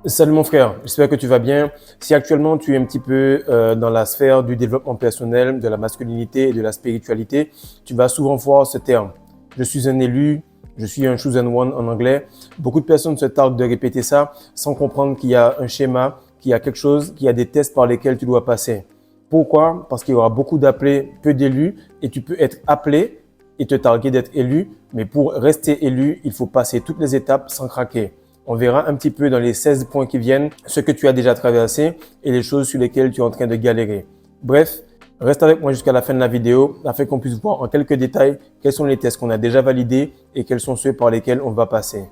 Salut mon frère, j'espère que tu vas bien. Si actuellement tu es un petit peu dans la sphère du développement personnel, de la masculinité et de la spiritualité, tu vas souvent voir ce terme. Je suis un élu, je suis un chosen one en anglais. Beaucoup de personnes se targuent de répéter ça sans comprendre qu'il y a un schéma, qu'il y a quelque chose, qu'il y a des tests par lesquels tu dois passer. Pourquoi? Parce qu'il y aura beaucoup d'appelés, peu d'élus et tu peux être appelé et te targuer d'être élu, mais pour rester élu, il faut passer toutes les étapes sans craquer. On verra un petit peu dans les 16 points qui viennent ce que tu as déjà traversé et les choses sur lesquelles tu es en train de galérer. Bref, reste avec moi jusqu'à la fin de la vidéo afin qu'on puisse voir en quelques détails quels sont les tests qu'on a déjà validés et quels sont ceux par lesquels on va passer.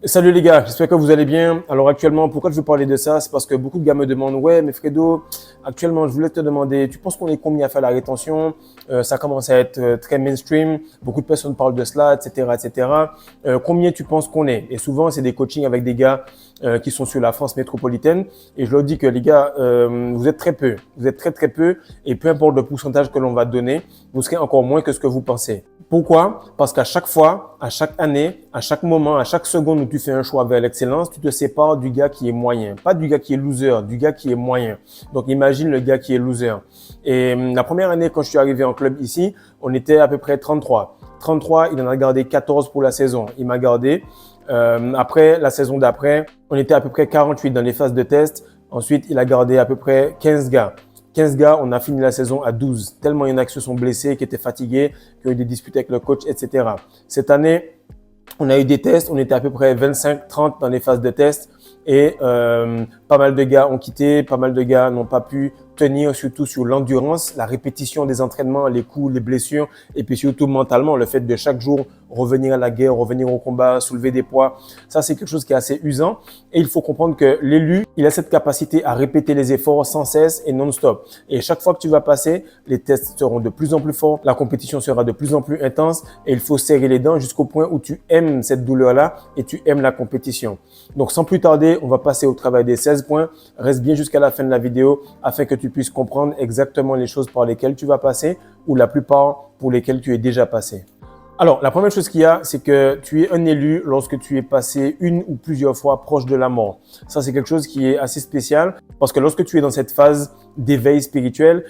Salut les gars, j'espère que vous allez bien. Alors actuellement, pourquoi je veux parler de ça? C'est parce que beaucoup de gars me demandent « Ouais, mais Fredo, actuellement, je voulais te demander, tu penses qu'on est combien à faire la rétention? Ça commence à être très mainstream, beaucoup de personnes parlent de cela, etc. etc. Combien tu penses qu'on est ?» Et souvent, c'est des coachings avec des gars qui sont sur la France métropolitaine. Et je leur dis que les gars, vous êtes très peu, vous êtes très très peu et peu importe le pourcentage que l'on va donner, vous serez encore moins que ce que vous pensez. Pourquoi? Parce qu'à chaque fois, à chaque année, à chaque moment, à chaque seconde où tu fais un choix vers l'excellence, tu te sépares du gars qui est moyen. Pas du gars qui est loser, du gars qui est moyen. Donc, imagine le gars qui est loser. Et la première année, quand je suis arrivé en club ici, on était à peu près 33. 33, il en a gardé 14 pour la saison. Il m'a gardé. Après, la saison d'après, on était à peu près 48 dans les phases de test. Ensuite, il a gardé à peu près 15 gars. 15 gars, on a fini la saison à 12. Tellement il y en a qui se sont blessés, qui étaient fatigués, qui ont eu des disputes avec le coach, etc. Cette année, on a eu des tests. On était à peu près 25-30 dans les phases de test. Et pas mal de gars ont quitté, pas mal de gars n'ont pas pu tenir, surtout sur l'endurance, la répétition des entraînements, les coups, les blessures, et puis surtout mentalement, le fait de chaque jour revenir à la guerre, revenir au combat, soulever des poids. Ça, c'est quelque chose qui est assez usant. Et il faut comprendre que l'élu, il a cette capacité à répéter les efforts sans cesse et non-stop. Et chaque fois que tu vas passer, les tests seront de plus en plus forts, la compétition sera de plus en plus intense et il faut serrer les dents jusqu'au point où tu aimes cette douleur-là et tu aimes la compétition. Donc, sans plus tarder, on va passer au travail des 16 points. Reste bien jusqu'à la fin de la vidéo afin que tu puisses comprendre exactement les choses par lesquelles tu vas passer ou la plupart pour lesquelles tu es déjà passé. Alors, la première chose qu'il y a, c'est que tu es un élu lorsque tu es passé une ou plusieurs fois proche de la mort. Ça, c'est quelque chose qui est assez spécial parce que lorsque tu es dans cette phase d'éveil spirituel,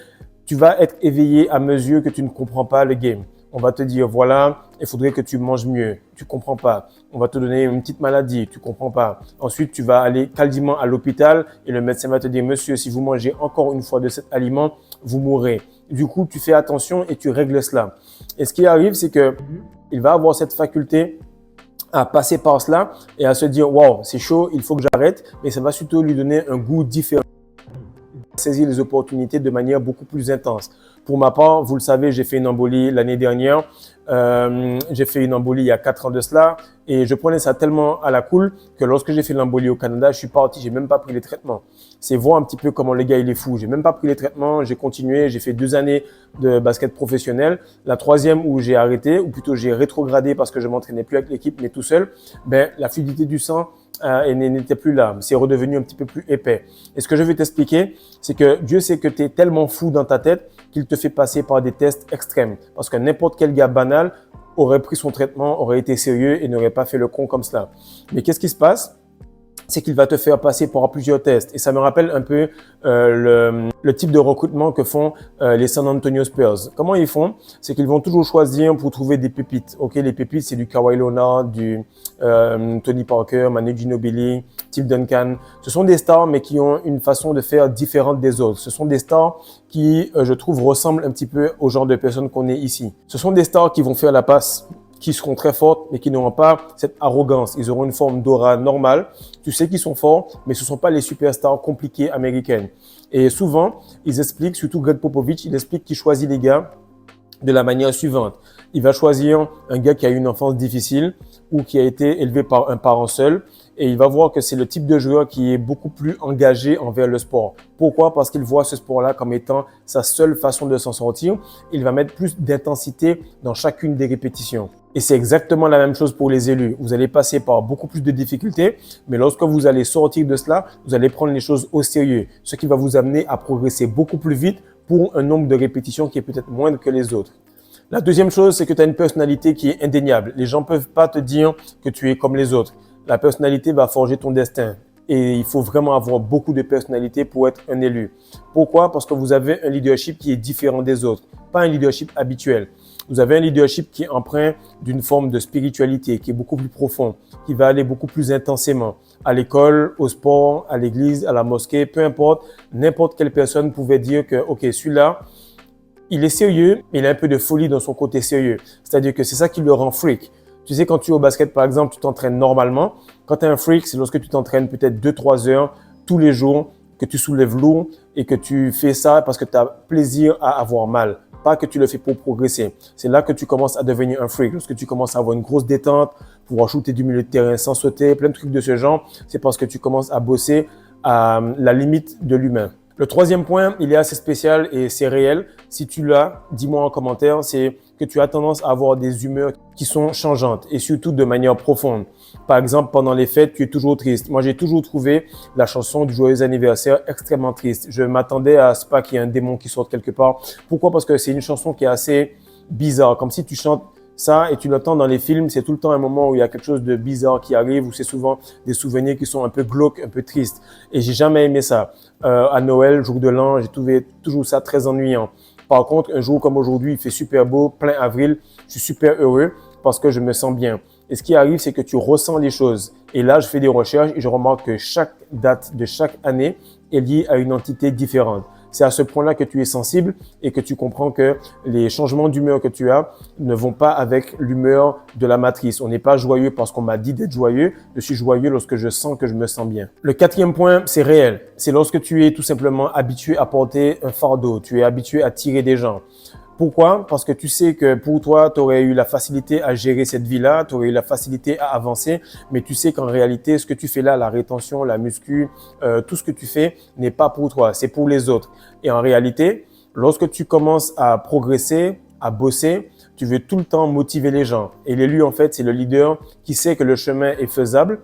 tu vas être éveillé à mesure que tu ne comprends pas le game. On va te dire, voilà, il faudrait que tu manges mieux. Tu comprends pas. On va te donner une petite maladie. Tu comprends pas. Ensuite, tu vas aller quasiment à l'hôpital et le médecin va te dire, monsieur, si vous mangez encore une fois de cet aliment, vous mourrez. Du coup, tu fais attention et tu règles cela. Et ce qui arrive, c'est que il va avoir cette faculté à passer par cela et à se dire, wow, c'est chaud, il faut que j'arrête. Mais ça va surtout lui donner un goût différent. Saisir les opportunités de manière beaucoup plus intense. Pour ma part, vous le savez, j'ai fait une embolie l'année dernière. J'ai fait une embolie il y a 4 ans de cela et je prenais ça tellement à la cool que lorsque j'ai fait l'embolie au Canada, je suis parti, j'ai même pas pris les traitements. C'est voir un petit peu comment le gars il est fou. J'ai même pas pris les traitements, j'ai continué, j'ai fait 2 années de basket professionnel. La troisième où j'ai arrêté, ou plutôt j'ai rétrogradé parce que je m'entraînais plus avec l'équipe mais tout seul, la fluidité du sang n'était plus là. C'est redevenu un petit peu plus épais. Et ce que je vais t'expliquer, c'est que Dieu sait que tu es tellement fou dans ta tête qu'il te fait passer par des tests extrêmes. Parce que n'importe quel gars banal aurait pris son traitement, aurait été sérieux et n'aurait pas fait le con comme cela. Mais qu'est-ce qui se passe? C'est qu'il va te faire passer par plusieurs tests. Et ça me rappelle un peu le type de recrutement que font les San Antonio Spurs. Comment ils font? C'est qu'ils vont toujours choisir pour trouver des pépites. Ok, les pépites, c'est du Kawhi Leonard, du Tony Parker, Manu Ginobili, Tim Duncan. Ce sont des stars, mais qui ont une façon de faire différente des autres. Ce sont des stars qui, je trouve, ressemblent un petit peu au genre de personnes qu'on est ici. Ce sont des stars qui vont faire la passe, qui seront très fortes, mais qui n'auront pas cette arrogance. Ils auront une forme d'aura normale. Tu sais qu'ils sont forts, mais ce ne sont pas les superstars compliquées américaines. Et souvent, ils expliquent, surtout Greg Popovich, il explique qu'il choisit les gars de la manière suivante. Il va choisir un gars qui a eu une enfance difficile ou qui a été élevé par un parent seul et il va voir que c'est le type de joueur qui est beaucoup plus engagé envers le sport. Pourquoi? Parce qu'il voit ce sport-là comme étant sa seule façon de s'en sortir. Il va mettre plus d'intensité dans chacune des répétitions. Et c'est exactement la même chose pour les élus. Vous allez passer par beaucoup plus de difficultés, mais lorsque vous allez sortir de cela, vous allez prendre les choses au sérieux, ce qui va vous amener à progresser beaucoup plus vite pour un nombre de répétitions qui est peut-être moindre que les autres. La deuxième chose, c'est que tu as une personnalité qui est indéniable. Les gens peuvent pas te dire que tu es comme les autres. La personnalité va forger ton destin. Et il faut vraiment avoir beaucoup de personnalité pour être un élu. Pourquoi? Parce que vous avez un leadership qui est différent des autres, pas un leadership habituel. Vous avez un leadership qui est empreint d'une forme de spiritualité, qui est beaucoup plus profond, qui va aller beaucoup plus intensément. À l'école, au sport, à l'église, à la mosquée, peu importe, n'importe quelle personne pouvait dire que, OK, celui-là, il est sérieux, mais il a un peu de folie dans son côté sérieux. C'est-à-dire que c'est ça qui le rend freak. Tu sais, quand tu es au basket, par exemple, tu t'entraînes normalement. Quand tu es un freak, c'est lorsque tu t'entraînes peut-être 2-3 heures tous les jours, que tu soulèves lourd et que tu fais ça parce que tu as plaisir à avoir mal, pas que tu le fais pour progresser. C'est là que tu commences à devenir un freak. Lorsque tu commences à avoir une grosse détente, pouvoir shooter du milieu de terrain sans sauter, plein de trucs de ce genre, c'est parce que tu commences à bosser à la limite de l'humain. Le troisième point, il est assez spécial et c'est réel. Si tu l'as, dis-moi en commentaire, c'est que tu as tendance à avoir des humeurs qui sont changeantes et surtout de manière profonde. Par exemple, pendant les fêtes, tu es toujours triste. Moi, j'ai toujours trouvé la chanson du joyeux anniversaire extrêmement triste. Je m'attendais à ce pas qu'il y ait un démon qui sorte quelque part. Pourquoi? Parce que c'est une chanson qui est assez bizarre, comme si tu chantes ça, et tu l'entends dans les films, c'est tout le temps un moment où il y a quelque chose de bizarre qui arrive, où c'est souvent des souvenirs qui sont un peu glauques, un peu tristes. Et j'ai jamais aimé ça. À Noël, jour de l'an, j'ai trouvé toujours ça très ennuyant. Par contre, un jour comme aujourd'hui, il fait super beau, plein avril, je suis super heureux parce que je me sens bien. Et ce qui arrive, c'est que tu ressens les choses. Et là, je fais des recherches et je remarque que chaque date de chaque année est liée à une entité différente. C'est à ce point-là que tu es sensible et que tu comprends que les changements d'humeur que tu as ne vont pas avec l'humeur de la matrice. On n'est pas joyeux parce qu'on m'a dit d'être joyeux. Je suis joyeux lorsque je sens que je me sens bien. Le quatrième point, c'est réel. C'est lorsque tu es tout simplement habitué à porter un fardeau. Tu es habitué à tirer des gens. Pourquoi? Parce que tu sais que pour toi, tu aurais eu la facilité à gérer cette vie-là, tu aurais eu la facilité à avancer, mais tu sais qu'en réalité, ce que tu fais là, la rétention, la muscu, tout ce que tu fais n'est pas pour toi, c'est pour les autres. Et en réalité, lorsque tu commences à progresser, à bosser, tu veux tout le temps motiver les gens. Et l'élu, en fait, c'est le leader qui sait que le chemin est faisable,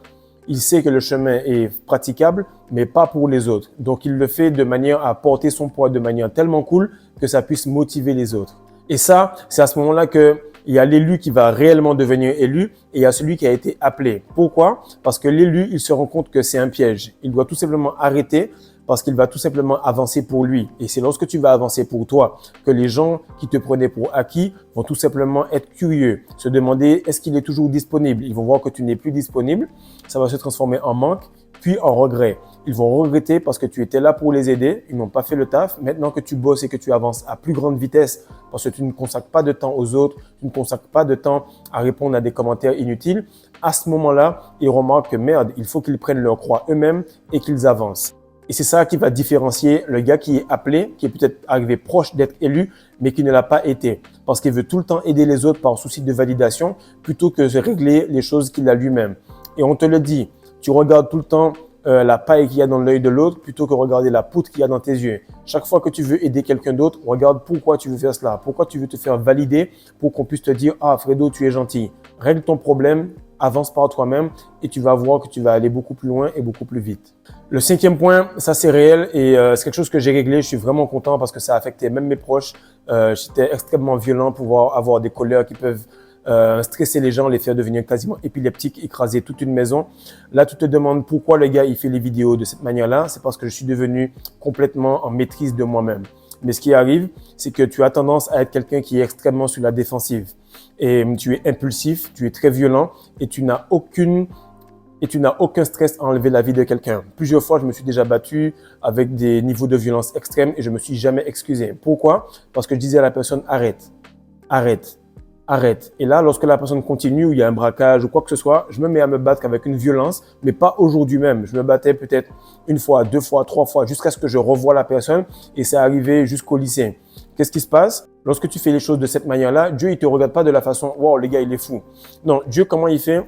il sait que le chemin est praticable, mais pas pour les autres. Donc, il le fait de manière à porter son poids de manière tellement cool que ça puisse motiver les autres. Et ça, c'est à ce moment-là qu'il y a l'élu qui va réellement devenir élu et il y a celui qui a été appelé. Pourquoi? Parce que l'élu, il se rend compte que c'est un piège. Il doit tout simplement arrêter parce qu'il va tout simplement avancer pour lui. Et c'est lorsque tu vas avancer pour toi que les gens qui te prenaient pour acquis vont tout simplement être curieux, se demander est-ce qu'il est toujours disponible. Ils vont voir que tu n'es plus disponible, ça va se transformer en manque, puis en regret. Ils vont regretter parce que tu étais là pour les aider, ils n'ont pas fait le taf. Maintenant que tu bosses et que tu avances à plus grande vitesse parce que tu ne consacres pas de temps aux autres, tu ne consacres pas de temps à répondre à des commentaires inutiles, à ce moment-là, ils remarquent que merde, il faut qu'ils prennent leur croix eux-mêmes et qu'ils avancent. Et c'est ça qui va différencier le gars qui est appelé, qui est peut-être arrivé proche d'être élu, mais qui ne l'a pas été. Parce qu'il veut tout le temps aider les autres par souci de validation, plutôt que de régler les choses qu'il a lui-même. Et on te le dit, tu regardes tout le temps la paille qu'il y a dans l'œil de l'autre, plutôt que regarder la poutre qu'il y a dans tes yeux. Chaque fois que tu veux aider quelqu'un d'autre, regarde pourquoi tu veux faire cela, pourquoi tu veux te faire valider pour qu'on puisse te dire « Ah, Fredo, tu es gentil ». Règle ton problème, avance par toi-même et tu vas voir que tu vas aller beaucoup plus loin et beaucoup plus vite. Le cinquième point, ça c'est réel et c'est quelque chose que j'ai réglé. Je suis vraiment content parce que ça a affecté même mes proches. J'étais extrêmement violent pour avoir des colères qui peuvent stresser les gens, les faire devenir quasiment épileptiques, écraser toute une maison. Là, tu te demandes pourquoi le gars il fait les vidéos de cette manière-là. C'est parce que je suis devenu complètement en maîtrise de moi-même. Mais ce qui arrive, c'est que tu as tendance à être quelqu'un qui est extrêmement sur la défensive. Et tu es impulsif, tu es très violent et tu n'as aucun stress à enlever la vie de quelqu'un. Plusieurs fois, je me suis déjà battu avec des niveaux de violence extrêmes et je me suis jamais excusé. Pourquoi? Parce que je disais à la personne, arrête, arrête, arrête. Et là, lorsque la personne continue ou il y a un braquage ou quoi que ce soit, je me mets à me battre avec une violence, mais pas aujourd'hui même. Je me battais peut-être une fois, deux fois, trois fois, jusqu'à ce que je revoie la personne et c'est arrivé jusqu'au lycée. Qu'est-ce qui se passe? Lorsque tu fais les choses de cette manière-là, Dieu, il te regarde pas de la façon, wow, le gars, il est fou. Non, Dieu, comment il fait?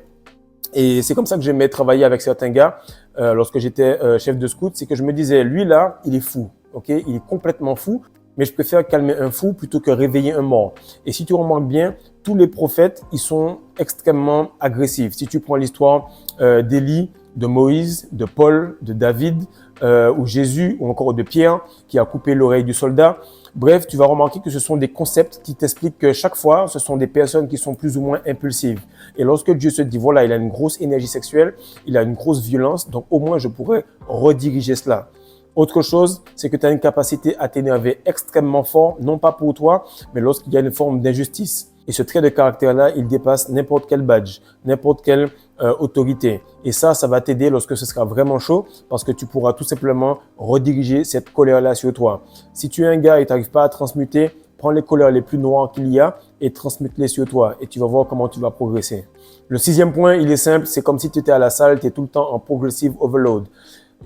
Et c'est comme ça que j'aimais travailler avec certains gars lorsque j'étais chef de scout, c'est que je me disais, lui là, il est fou, ok? Il est complètement fou, mais je préfère calmer un fou plutôt que réveiller un mort. Et si tu remarques bien, tous les prophètes, ils sont extrêmement agressifs. Si tu prends l'histoire d'Élie, de Moïse, de Paul, de David, ou Jésus, ou encore de Pierre, qui a coupé l'oreille du soldat. Bref, tu vas remarquer que ce sont des concepts qui t'expliquent que chaque fois, ce sont des personnes qui sont plus ou moins impulsives. Et lorsque Dieu se dit, voilà, il a une grosse énergie sexuelle, il a une grosse violence, donc au moins je pourrais rediriger cela. Autre chose, c'est que tu as une capacité à t'énerver extrêmement fort, non pas pour toi, mais lorsqu'il y a une forme d'injustice. Et ce trait de caractère-là, il dépasse n'importe quel badge, n'importe quelle autorité. Et ça va t'aider lorsque ce sera vraiment chaud parce que tu pourras tout simplement rediriger cette colère-là sur toi. Si tu es un gars et tu n'arrives pas à transmuter, prends les colères les plus noires qu'il y a et transmute-les sur toi et tu vas voir comment tu vas progresser. Le 6e point, il est simple, c'est comme si tu étais à la salle, tu es tout le temps en progressive overload.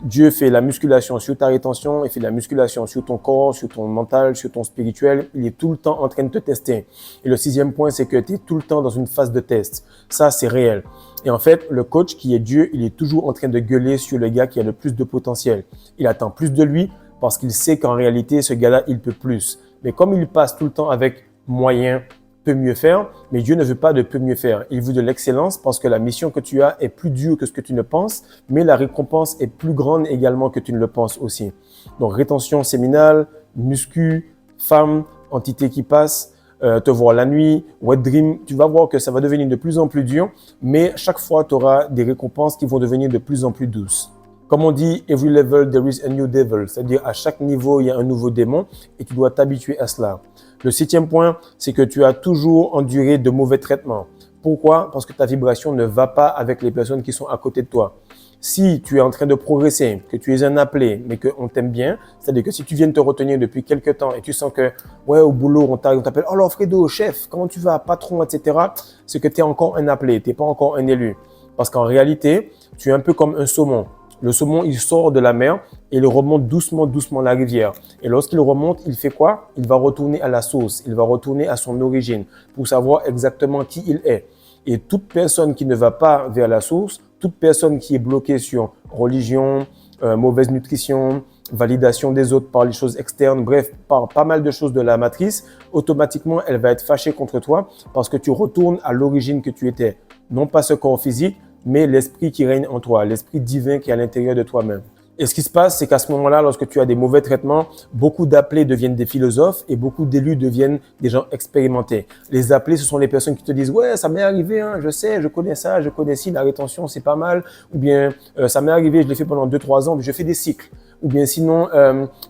Dieu fait la musculation sur ta rétention, il fait la musculation sur ton corps, sur ton mental, sur ton spirituel. Il est tout le temps en train de te tester. Et le 6e point, c'est que tu es tout le temps dans une phase de test. Ça, c'est réel. Et en fait, le coach qui est Dieu, il est toujours en train de gueuler sur le gars qui a le plus de potentiel. Il attend plus de lui parce qu'il sait qu'en réalité, ce gars-là, il peut plus. Mais comme il passe tout le temps avec moyen, peut mieux faire, mais Dieu ne veut pas de peut mieux faire. Il veut de l'excellence parce que la mission que tu as est plus dure que ce que tu ne penses, mais la récompense est plus grande également que tu ne le penses aussi. Donc, rétention séminale, muscu, femme, entité qui passe, te voir la nuit, wet dream, tu vas voir que ça va devenir de plus en plus dur, mais chaque fois, tu auras des récompenses qui vont devenir de plus en plus douces. Comme on dit, every level, there is a new devil. C'est-à-dire, à chaque niveau, il y a un nouveau démon et tu dois t'habituer à cela. Le 7e point, c'est que tu as toujours enduré de mauvais traitements. Pourquoi? Parce que ta vibration ne va pas avec les personnes qui sont à côté de toi. Si tu es en train de progresser, que tu es un appelé, mais qu'on t'aime bien, c'est-à-dire que si tu viens de te retenir depuis quelques temps et tu sens que, ouais, au boulot, on t'appelle, oh là, Fredo, chef, comment tu vas, patron, etc., c'est que tu es encore un appelé, tu n'es pas encore un élu. Parce qu'en réalité, tu es un peu comme un saumon. Le saumon, il sort de la mer et il remonte doucement la rivière. Et lorsqu'il remonte, il fait quoi? Il va retourner à la source, il va retourner à son origine pour savoir exactement qui il est. Et toute personne qui ne va pas vers la source, toute personne qui est bloquée sur religion, mauvaise nutrition, validation des autres par les choses externes, bref, par pas mal de choses de la matrice, automatiquement, elle va être fâchée contre toi parce que tu retournes à l'origine que tu étais. Non pas ce corps physique, mais l'esprit qui règne en toi, l'esprit divin qui est à l'intérieur de toi-même. Et ce qui se passe, c'est qu'à ce moment-là, lorsque tu as des mauvais traitements, beaucoup d'appelés deviennent des philosophes et beaucoup d'élus deviennent des gens expérimentés. Les appelés, ce sont les personnes qui te disent « Ouais, ça m'est arrivé, hein, je sais, je connais ça, je connais ci, la rétention, c'est pas mal. » Ou bien « Ça m'est arrivé, je l'ai fait pendant 2-3 ans, mais je fais des cycles. » Ou bien sinon,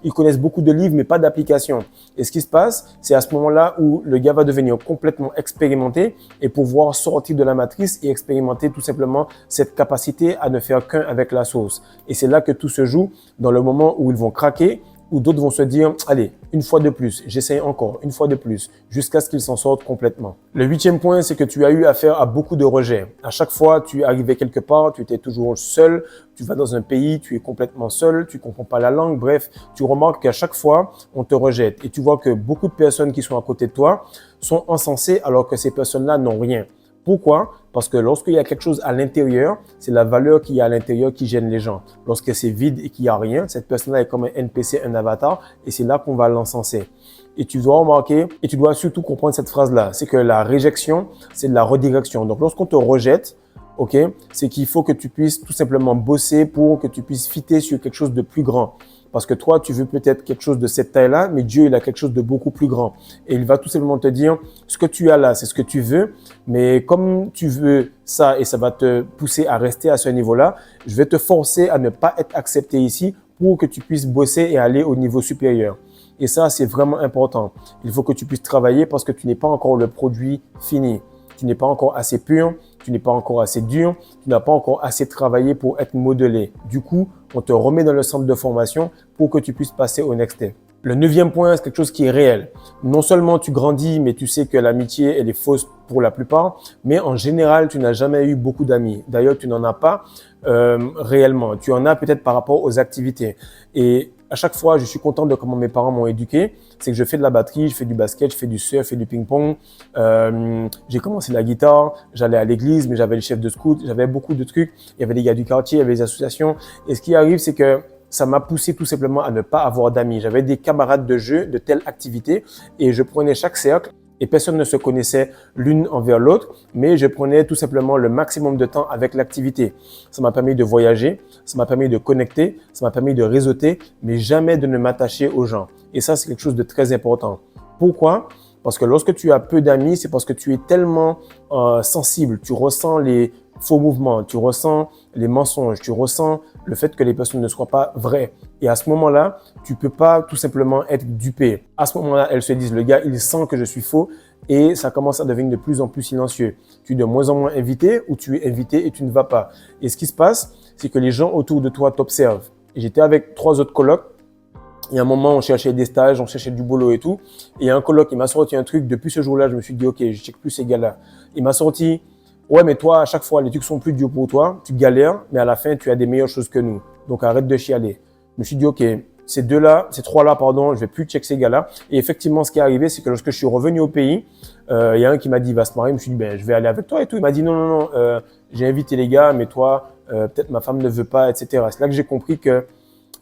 ils connaissent beaucoup de livres, mais pas d'application. Et ce qui se passe, c'est à ce moment-là où le gars va devenir complètement expérimenté et pouvoir sortir de la matrice et expérimenter tout simplement cette capacité à ne faire qu'un avec la source. Et c'est là que tout se joue, dans le moment où ils vont craquer, où d'autres vont se dire « Allez, une fois de plus, j'essaye encore, une fois de plus, jusqu'à ce qu'ils s'en sortent complètement. » Le 8e point, c'est que tu as eu affaire à beaucoup de rejets. À chaque fois, tu arrivais quelque part, tu étais toujours seul, tu vas dans un pays, tu es complètement seul, tu comprends pas la langue, bref, tu remarques qu'à chaque fois, on te rejette. Et tu vois que beaucoup de personnes qui sont à côté de toi sont encensées alors que ces personnes-là n'ont rien. Pourquoi? Parce que lorsqu'il y a quelque chose à l'intérieur, c'est la valeur qu'il y a à l'intérieur qui gêne les gens. Lorsque c'est vide et qu'il n'y a rien, cette personne-là est comme un NPC, un avatar, et c'est là qu'on va l'encenser. Et tu dois remarquer, et tu dois surtout comprendre cette phrase-là, c'est que la réjection, c'est de la redirection. Donc lorsqu'on te rejette, c'est qu'il faut que tu puisses tout simplement bosser pour que tu puisses fitter sur quelque chose de plus grand. Parce que toi, tu veux peut-être quelque chose de cette taille-là, mais Dieu, il a quelque chose de beaucoup plus grand. Et il va tout simplement te dire, ce que tu as là, c'est ce que tu veux, mais comme tu veux ça et ça va te pousser à rester à ce niveau-là, je vais te forcer à ne pas être accepté ici pour que tu puisses bosser et aller au niveau supérieur. Et ça, c'est vraiment important. Il faut que tu puisses travailler parce que tu n'es pas encore le produit fini. Tu n'es pas encore assez pur, tu n'es pas encore assez dur, tu n'as pas encore assez travaillé pour être modelé. Du coup, on te remet dans le centre de formation pour que tu puisses passer au next step. Le 9e point, c'est quelque chose qui est réel. Non seulement tu grandis, mais tu sais que l'amitié, elle est fausse pour la plupart, mais en général, tu n'as jamais eu beaucoup d'amis. D'ailleurs, tu n'en as pas réellement. Tu en as peut-être par rapport aux activités. Et à chaque fois, je suis content de comment mes parents m'ont éduqué. C'est que je fais de la batterie, je fais du basket, je fais du surf, je fais du ping-pong. J'ai commencé la guitare, j'allais à l'église, mais j'avais le chef de scout, j'avais beaucoup de trucs. Il y avait des gars du quartier, il y avait des associations. Et ce qui arrive, c'est que ça m'a poussé tout simplement à ne pas avoir d'amis. J'avais des camarades de jeu, de telle activité, et je prenais chaque cercle Et personne ne se connaissait l'une envers l'autre, mais je prenais tout simplement le maximum de temps avec l'activité. Ça m'a permis de voyager, ça m'a permis de connecter, ça m'a permis de réseauter, mais jamais de ne m'attacher aux gens. Et ça, c'est quelque chose de très important. Pourquoi? Parce que lorsque tu as peu d'amis, c'est parce que tu es tellement sensible, tu ressens les faux mouvements, tu ressens les mensonges, tu ressens le fait que les personnes ne soient pas vraies. Et à ce moment-là, tu peux pas tout simplement être dupé. À ce moment-là, elles se disent, le gars, il sent que je suis faux et ça commence à devenir de plus en plus silencieux. Tu es de moins en moins invité ou tu es invité et tu ne vas pas. Et ce qui se passe, c'est que les gens autour de toi t'observent. Et j'étais avec 3 autres colocs. Il y a un moment, on cherchait des stages, on cherchait du boulot et tout. Et il y a un coloc, il m'a sorti un truc. Depuis ce jour-là, je me suis dit, OK, je check plus ces gars-là. Il m'a sorti, ouais, mais toi, à chaque fois, les trucs sont plus durs pour toi. Tu galères, mais à la fin, tu as des meilleures choses que nous. Donc, arrête de chialer. Je me suis dit, OK, ces 3-là, pardon, je vais plus check ces gars-là. Et effectivement, ce qui est arrivé, c'est que lorsque je suis revenu au pays, il y a un qui m'a dit, il va se marier. Je me suis dit, ben, je vais aller avec toi et tout. Il m'a dit, non, j'ai invité les gars, mais toi, peut-être ma femme ne veut pas, etc. C'est là que j'ai compris que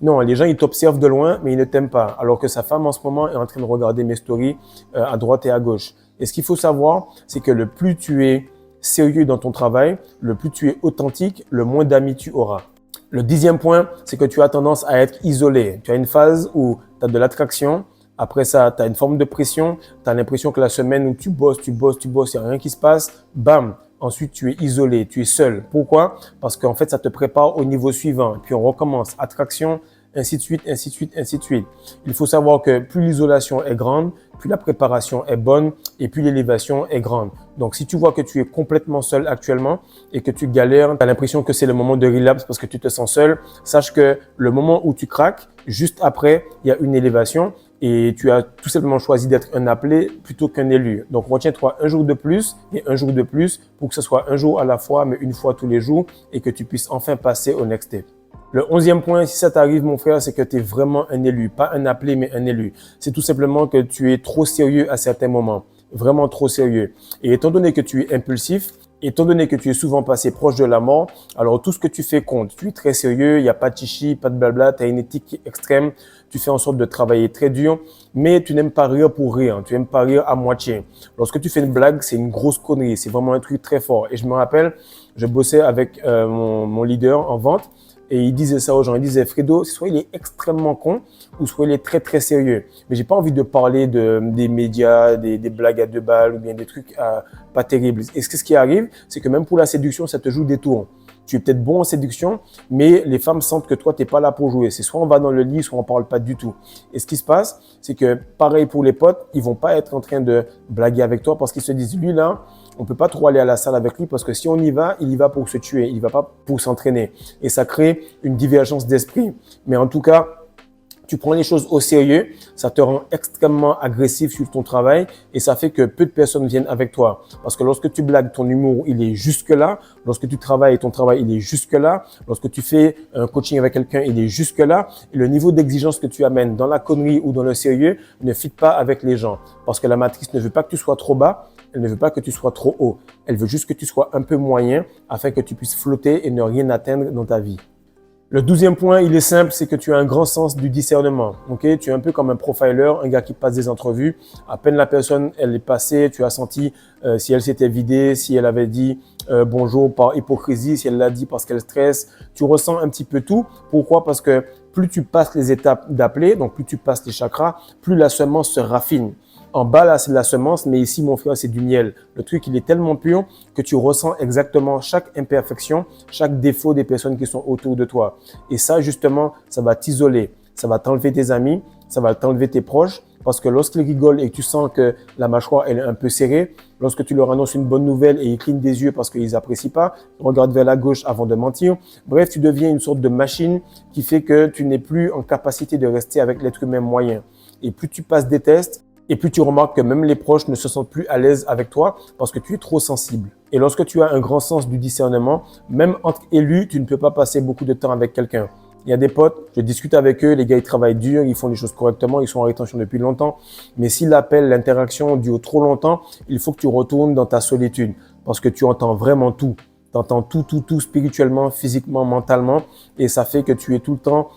non, les gens, ils t'observent de loin, mais ils ne t'aiment pas. Alors que sa femme, en ce moment, est en train de regarder mes stories à droite et à gauche. Et ce qu'il faut savoir, c'est que le plus tu es sérieux dans ton travail, le plus tu es authentique, le moins d'amis tu auras. Le 10e point, c'est que tu as tendance à être isolé. Tu as une phase où tu as de l'attraction. Après ça, tu as une forme de pression. Tu as l'impression que la semaine où tu bosses, il n'y a rien qui se passe. Bam! Ensuite, tu es isolé, tu es seul. Pourquoi? Parce qu'en fait, ça te prépare au niveau suivant. Et puis, on recommence. Attraction, ainsi de suite, ainsi de suite, ainsi de suite. Il faut savoir que plus l'isolation est grande, plus la préparation est bonne et plus l'élévation est grande. Donc, si tu vois que tu es complètement seul actuellement et que tu galères, tu as l'impression que c'est le moment de relapse parce que tu te sens seul, sache que le moment où tu craques, juste après, il y a une élévation et tu as tout simplement choisi d'être un appelé plutôt qu'un élu. Donc, retiens-toi un jour de plus et un jour de plus pour que ce soit un jour à la fois, mais une fois tous les jours et que tu puisses enfin passer au next step. Le 11e point, si ça t'arrive, mon frère, c'est que tu es vraiment un élu. Pas un appelé, mais un élu. C'est tout simplement que tu es trop sérieux à certains moments. Vraiment trop sérieux. Et étant donné que tu es impulsif, étant donné que tu es souvent passé proche de la mort, alors tout ce que tu fais compte. Tu es très sérieux, il n'y a pas de chichi, pas de blabla, tu as une éthique extrême, tu fais en sorte de travailler très dur, mais tu n'aimes pas rire pour rire, tu n'aimes pas rire à moitié. Lorsque tu fais une blague, c'est une grosse connerie, c'est vraiment un truc très fort. Et je me rappelle, je bossais avec mon leader en vente, et il disait ça aux gens. Il disait, Fredo, soit il est extrêmement con, ou soit il est très, très sérieux. Mais j'ai pas envie de parler des médias, des blagues à 2 balles, ou bien des trucs pas terribles. Et ce qui arrive, c'est que même pour la séduction, ça te joue des tours. Tu es peut-être bon en séduction, mais les femmes sentent que toi, t'es pas là pour jouer. C'est soit on va dans le lit, soit on parle pas du tout. Et ce qui se passe, c'est que pareil pour les potes, ils vont pas être en train de blaguer avec toi parce qu'ils se disent, lui là, on peut pas trop aller à la salle avec lui parce que si on y va, il y va pour se tuer, il y va pas pour s'entraîner. Et ça crée une divergence d'esprit. Mais en tout cas, tu prends les choses au sérieux, ça te rend extrêmement agressif sur ton travail et ça fait que peu de personnes viennent avec toi. Parce que lorsque tu blagues, ton humour, il est jusque-là. Lorsque tu travailles, ton travail, il est jusque-là. Lorsque tu fais un coaching avec quelqu'un, il est jusque-là. Et le niveau d'exigence que tu amènes dans la connerie ou dans le sérieux ne fit pas avec les gens. Parce que la matrice ne veut pas que tu sois trop bas, elle ne veut pas que tu sois trop haut. Elle veut juste que tu sois un peu moyen afin que tu puisses flotter et ne rien atteindre dans ta vie. Le 12e point, il est simple, c'est que tu as un grand sens du discernement. Okay? Tu es un peu comme un profiler, un gars qui passe des entrevues. À peine la personne, elle est passée, tu as senti si elle s'était vidée, si elle avait dit bonjour par hypocrisie, si elle l'a dit parce qu'elle stresse. Tu ressens un petit peu tout. Pourquoi? Parce que plus tu passes les étapes d'appeler, donc plus tu passes les chakras, plus la semence se raffine. En bas, là, c'est de la semence, mais ici, mon frère, c'est du miel. Le truc, il est tellement pur que tu ressens exactement chaque imperfection, chaque défaut des personnes qui sont autour de toi. Et ça, justement, ça va t'isoler. Ça va t'enlever tes amis, ça va t'enlever tes proches. Parce que lorsqu'ils rigolent et que tu sens que la mâchoire, elle est un peu serrée, lorsque tu leur annonces une bonne nouvelle et ils clignent des yeux parce qu'ils apprécient pas, ils regardent vers la gauche avant de mentir. Bref, tu deviens une sorte de machine qui fait que tu n'es plus en capacité de rester avec l'être humain moyen. Et plus tu passes des tests, et puis tu remarques que même les proches ne se sentent plus à l'aise avec toi parce que tu es trop sensible. Et lorsque tu as un grand sens du discernement, même entre élus, tu ne peux pas passer beaucoup de temps avec quelqu'un. Il y a des potes, je discute avec eux, les gars ils travaillent dur, ils font les choses correctement, ils sont en rétention depuis longtemps. Mais si l'appel, l'interaction dure trop longtemps, il faut que tu retournes dans ta solitude parce que tu entends vraiment tout. Tu entends tout spirituellement, physiquement, mentalement. Et ça fait que tu es tout le temps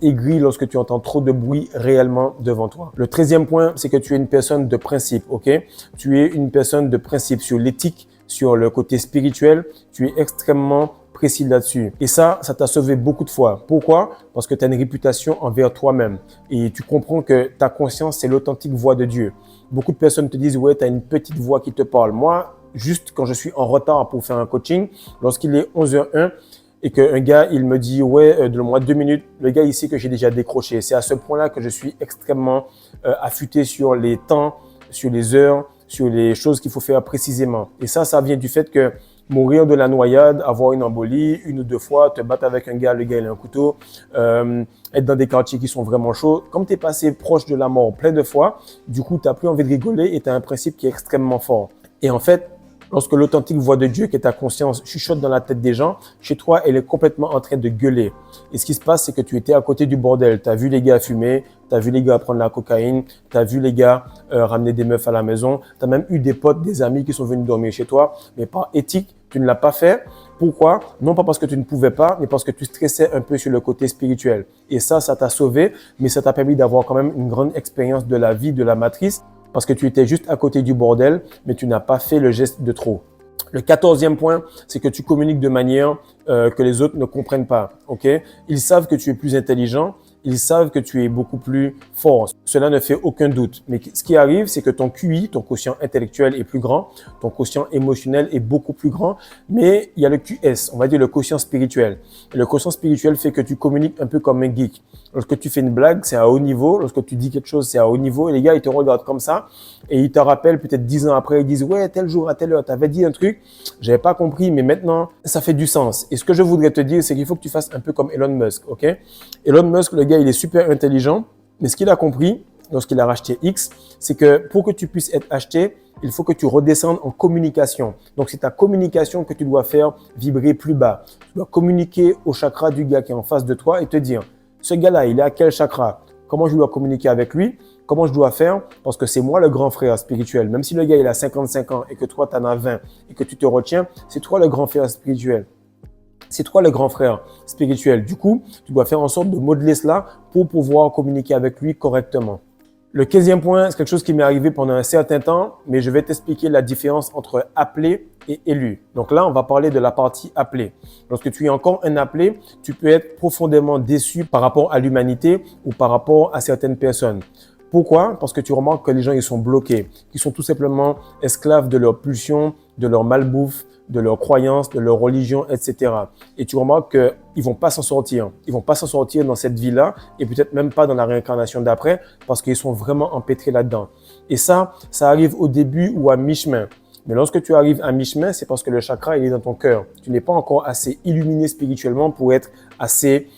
aigri lorsque tu entends trop de bruit réellement devant toi. Le 13e point, c'est que tu es une personne de principe, ok? Tu es une personne de principe sur l'éthique, sur le côté spirituel. Tu es extrêmement précis là-dessus. Et ça t'a sauvé beaucoup de fois. Pourquoi? Parce que tu as une réputation envers toi-même. Et tu comprends que ta conscience, c'est l'authentique voix de Dieu. Beaucoup de personnes te disent, ouais, tu as une petite voix qui te parle. Moi, juste quand je suis en retard pour faire un coaching, lorsqu'il est 11h01, et qu'un gars, il me dit, ouais, donne-moi 2 minutes, le gars, il sait que j'ai déjà décroché. C'est à ce point-là que je suis extrêmement affûté sur les temps, sur les heures, sur les choses qu'il faut faire précisément. Et ça vient du fait que mourir de la noyade, avoir une embolie, 1 ou 2 fois, te battre avec un gars, le gars, il a un couteau, être dans des quartiers qui sont vraiment chauds. Comme tu es passé proche de la mort plein de fois, du coup, tu n'as plus envie de rigoler et tu as un principe qui est extrêmement fort. Et en fait, lorsque l'authentique voix de Dieu, qui est ta conscience, chuchote dans la tête des gens, chez toi, elle est complètement en train de gueuler. Et ce qui se passe, c'est que tu étais à côté du bordel. Tu as vu les gars fumer, tu as vu les gars prendre la cocaïne, tu as vu les gars ramener des meufs à la maison. Tu as même eu des potes, des amis qui sont venus dormir chez toi. Mais par éthique, tu ne l'as pas fait. Pourquoi? Non pas parce que tu ne pouvais pas, mais parce que tu stressais un peu sur le côté spirituel. Et ça t'a sauvé, mais ça t'a permis d'avoir quand même une grande expérience de la vie, de la matrice. Parce que tu étais juste à côté du bordel, mais tu n'as pas fait le geste de trop. Le 14e point, c'est que tu communiques de manière que les autres ne comprennent pas. Ok? Ils savent que tu es plus intelligent, ils savent que tu es beaucoup plus fort. Cela ne fait aucun doute. Mais ce qui arrive, c'est que ton QI, ton quotient intellectuel est plus grand, ton quotient émotionnel est beaucoup plus grand, mais il y a le QS, on va dire le quotient spirituel. Et le quotient spirituel fait que tu communiques un peu comme un geek. Lorsque tu fais une blague, c'est à haut niveau. Lorsque tu dis quelque chose, c'est à haut niveau. Et les gars, ils te regardent comme ça et ils te rappellent peut-être 10 ans après, ils disent « Ouais, tel jour, à telle heure, t'avais dit un truc, j'avais pas compris, mais maintenant, ça fait du sens. » Et ce que je voudrais te dire, c'est qu'il faut que tu fasses un peu comme Elon Musk, ok? Elon Musk, le gars, il est super intelligent, mais ce qu'il a compris lorsqu'il a racheté X, c'est que pour que tu puisses être acheté, il faut que tu redescendes en communication. Donc, c'est ta communication que tu dois faire vibrer plus bas. Tu dois communiquer au chakra du gars qui est en face de toi et te dire « Ce gars-là, il est à quel chakra? Comment je dois communiquer avec lui? Comment je dois faire? Parce que c'est moi le grand frère spirituel. Même si le gars, il a 55 ans et que toi, tu en as 20 et que tu te retiens, c'est toi le grand frère spirituel. C'est toi le grand frère spirituel. Du coup, tu dois faire en sorte de modeler cela pour pouvoir communiquer avec lui correctement. Le 15e point, c'est quelque chose qui m'est arrivé pendant un certain temps, mais je vais t'expliquer la différence entre appelé et élu. Donc là, on va parler de la partie appelé. Lorsque tu es encore un appelé, tu peux être profondément déçu par rapport à l'humanité ou par rapport à certaines personnes. Pourquoi? Parce que tu remarques que les gens, ils sont bloqués, qu'ils sont tout simplement esclaves de leurs pulsions, de leur malbouffe, de leurs croyances, de leur religion, etc. Et tu remarques qu'ils vont pas s'en sortir. Ils vont pas s'en sortir dans cette vie-là et peut-être même pas dans la réincarnation d'après parce qu'ils sont vraiment empêtrés là-dedans. Et ça arrive au début ou à mi-chemin. Mais lorsque tu arrives à mi-chemin, c'est parce que le chakra, il est dans ton cœur. Tu n'es pas encore assez illuminé spirituellement pour être assez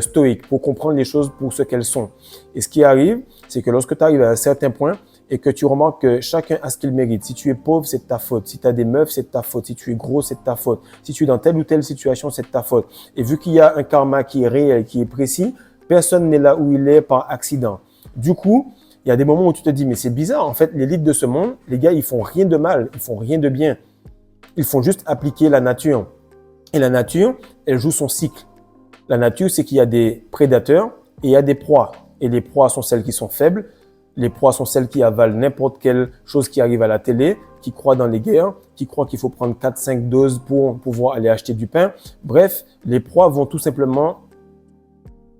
stoïque, pour comprendre les choses pour ce qu'elles sont. Et ce qui arrive, c'est que lorsque tu arrives à un certain point et que tu remarques que chacun a ce qu'il mérite. Si tu es pauvre, c'est de ta faute. Si tu as des meufs, c'est de ta faute. Si tu es gros, c'est de ta faute. Si tu es dans telle ou telle situation, c'est de ta faute. Et vu qu'il y a un karma qui est réel, qui est précis, personne n'est là où il est par accident. Du coup, il y a des moments où tu te dis, mais c'est bizarre, en fait, l'élite de ce monde, les gars, ils font rien de mal, ils font rien de bien. Ils font juste appliquer la nature. Et la nature, elle joue son cycle. La nature, c'est qu'il y a des prédateurs et il y a des proies. Et les proies sont celles qui sont faibles. Les proies sont celles qui avalent n'importe quelle chose qui arrive à la télé, qui croient dans les guerres, qui croient qu'il faut prendre 4-5 doses pour pouvoir aller acheter du pain. Bref, les proies vont tout simplement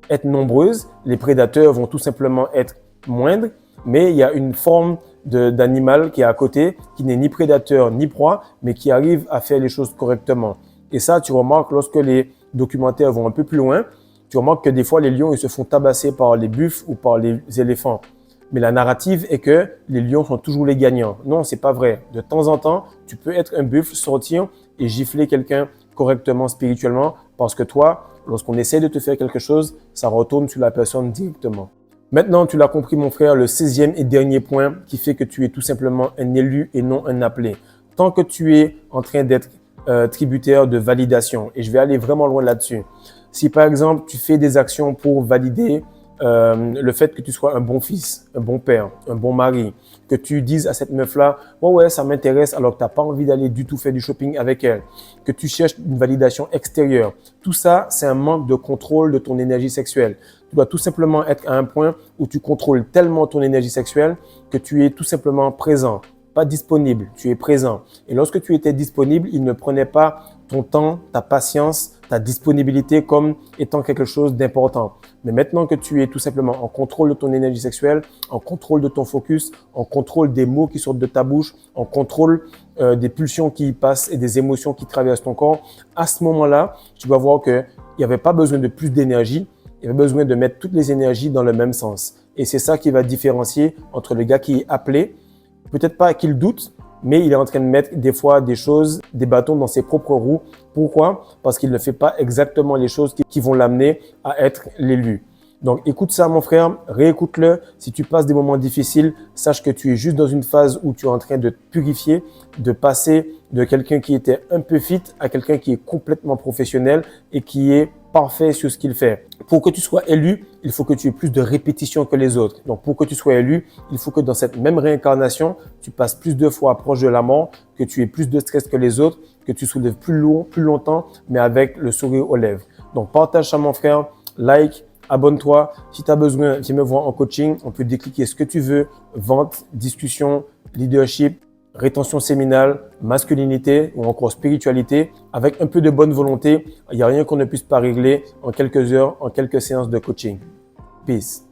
être nombreuses. Les prédateurs vont tout simplement être moindres. Mais il y a une forme d'animal qui est à côté, qui n'est ni prédateur ni proie, mais qui arrive à faire les choses correctement. Et ça, tu remarques lorsque les documentaires vont un peu plus loin, tu remarques que des fois, les lions ils se font tabasser par les buffles ou par les éléphants. Mais la narrative est que les lions sont toujours les gagnants. Non, c'est pas vrai. De temps en temps, tu peux être un buffle, sortir et gifler quelqu'un correctement spirituellement parce que toi, lorsqu'on essaie de te faire quelque chose, ça retourne sur la personne directement. Maintenant, tu l'as compris, mon frère, le 16e et dernier point qui fait que tu es tout simplement un élu et non un appelé. Tant que tu es en train d'être tributaire de validation, et je vais aller vraiment loin là-dessus. Si par exemple, tu fais des actions pour valider le fait que tu sois un bon fils, un bon père, un bon mari, que tu dises à cette meuf-là, ouais, ça m'intéresse alors que tu n'as pas envie d'aller du tout faire du shopping avec elle, que tu cherches une validation extérieure. Tout ça, c'est un manque de contrôle de ton énergie sexuelle. Tu dois tout simplement être à un point où tu contrôles tellement ton énergie sexuelle que tu es tout simplement présent. Pas disponible, tu es présent. Et lorsque tu étais disponible, il ne prenait pas ton temps, ta patience, ta disponibilité comme étant quelque chose d'important. Mais maintenant que tu es tout simplement en contrôle de ton énergie sexuelle, en contrôle de ton focus, en contrôle des mots qui sortent de ta bouche, en contrôle des pulsions qui y passent et des émotions qui traversent ton corps, à ce moment-là, tu vas voir qu'il n'y avait pas besoin de plus d'énergie, il y avait besoin de mettre toutes les énergies dans le même sens. Et c'est ça qui va différencier entre le gars qui est appelé, peut-être pas qu'il doute, mais il est en train de mettre des fois des choses, des bâtons dans ses propres roues. Pourquoi? Parce qu'il ne fait pas exactement les choses qui vont l'amener à être l'élu. Donc écoute ça mon frère, réécoute-le. Si tu passes des moments difficiles, sache que tu es juste dans une phase où tu es en train de te purifier, de passer de quelqu'un qui était un peu fit à quelqu'un qui est complètement professionnel et qui est parfait sur ce qu'il fait. Pour que tu sois élu, il faut que tu aies plus de répétitions que les autres. Donc pour que tu sois élu, il faut que dans cette même réincarnation, tu passes plus de fois proche de la mort, que tu aies plus de stress que les autres, que tu soulèves plus lourd, plus longtemps, mais avec le sourire aux lèvres. Donc partage ça mon frère, like, abonne-toi. Si tu as besoin, viens me voir en coaching. On peut décliquer ce que tu veux. Vente, discussion, leadership, rétention séminale, masculinité ou encore spiritualité. Avec un peu de bonne volonté, il n'y a rien qu'on ne puisse pas régler en quelques heures, en quelques séances de coaching. Peace.